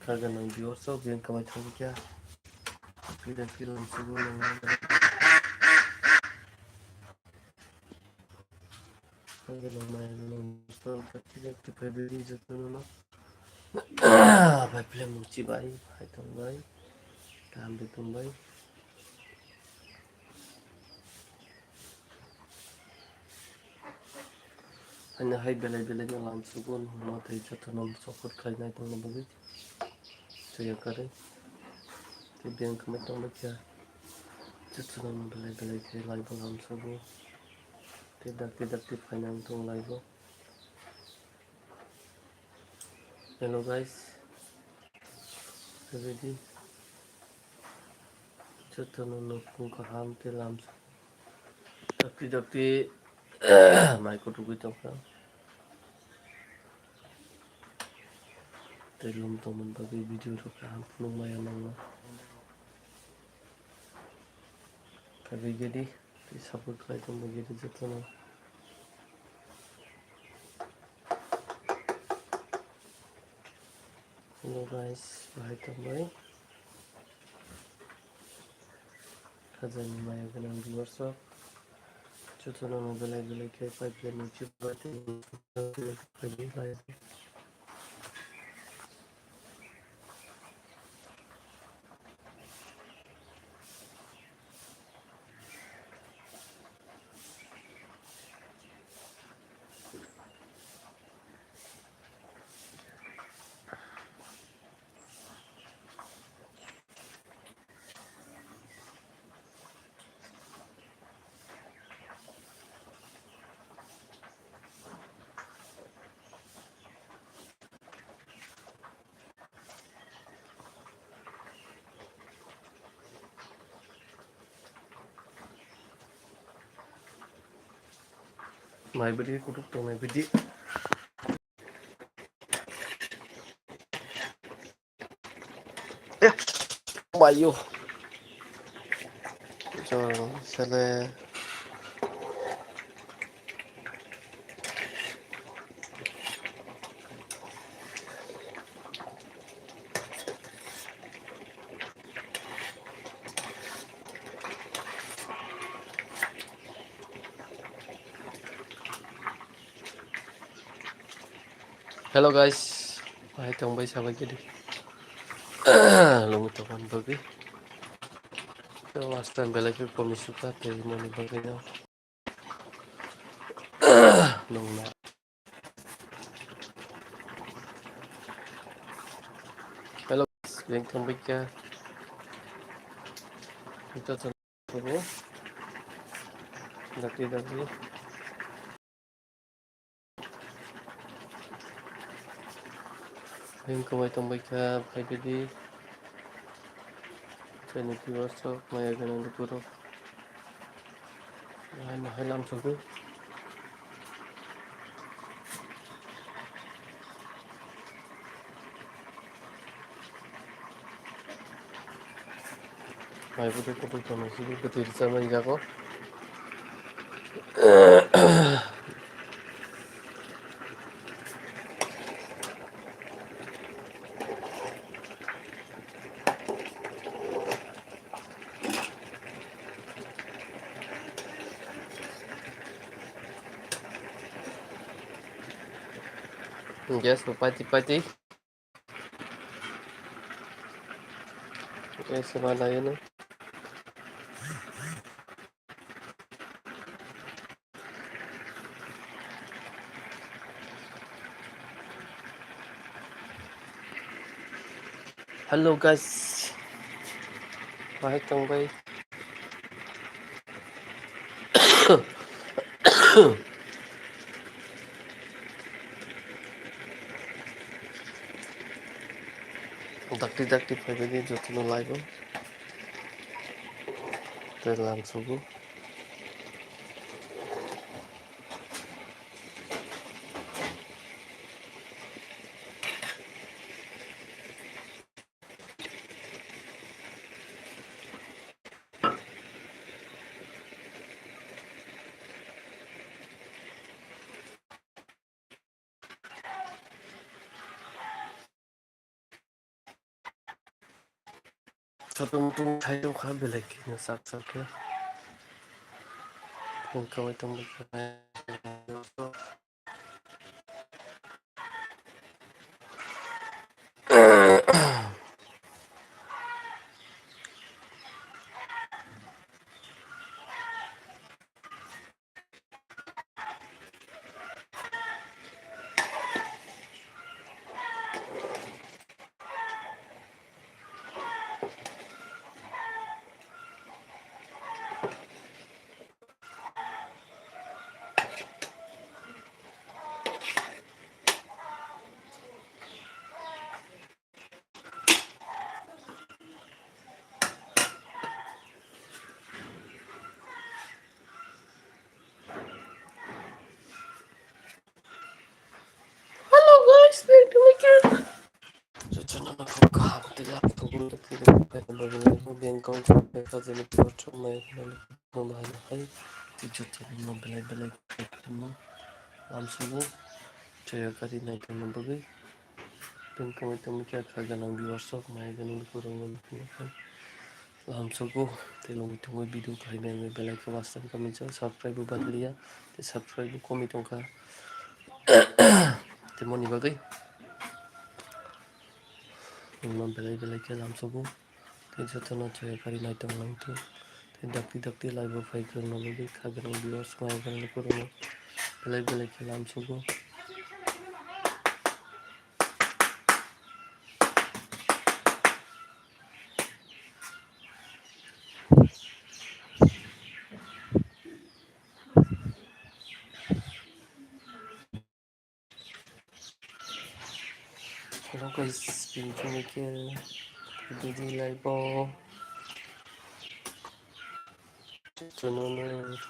Kaga ng Diyoso, biyan kamay tawagya. Pilang-pilang siguro ng kaga ng may gusto. Kakilang tipay sa tuno no. Pilang mo chibay. Hay tambay. Kambi tambay. Hanya hay belay-belay na lang sugon. Matay sa tunog sokot kay na itong nabagay. Saya kare. Biyan kamay tawagya. Tutsunan mo belay-belay kay live ang sugon. Tidak tipay na itong live. Hello guys. Ready? Tutsunan kung kaham tilam. Dakti mai ko tugu tong ka. Telum teman bagi video ro ka lumayan nang. Kali jadi di support kai tong bagi jatno na. Hello guys, bahai tong bai. Kajan mai ganang diwarsa. Jatno na belai kai pipeline ni chip bate kai live. Mai beri kutuk tong mai bedi. Bayu. So, sale hello guys. Bahai tong bai sabagi di. Lungu teman bagi. Last time belai ko komisuka tayo mo ni bagi na. Nung na. Hello guys, biyan kambay ka. Ito sa ko. Dati. Biyan kambay tambay ka. Kaya di. Sa nagkiwaso. Maya ganang dipuro. Nahalam sa ko. Maya po ko po ito. Sige, katil sa mga ko. Yes, pati. Yes, wala yun eh. Hello guys. Bahai tong bai. Dakti pwede din dito no live. Tayo lang sugo. Satu-satu tayo kabilag nasaksak ya. Kung kaway itong magkakain. Hello guys, back to my channel. Zaczyna na kawkę, laptop, Bangkok, kasi nagtuwatch may namahay, tijutin mo balay-balay mo, subo, caya kari na ito ng bagay, Bangkok ito magkakaga ng viewers of, may ganun kurang naman, subo, tilong itong video kaya may balay ka basta kami dyan, subscribe ba liya, subscribe ko itong ka, timon ni bagay, yung balay-balay ka subo, tijutin na caya kari na itong lang ito, dakti live of fake ng bagay, kaga ng viewers, may ganun kurang balay-balay ka subo. Hello guys, Pinky Michael, Didi Live po. Tununod.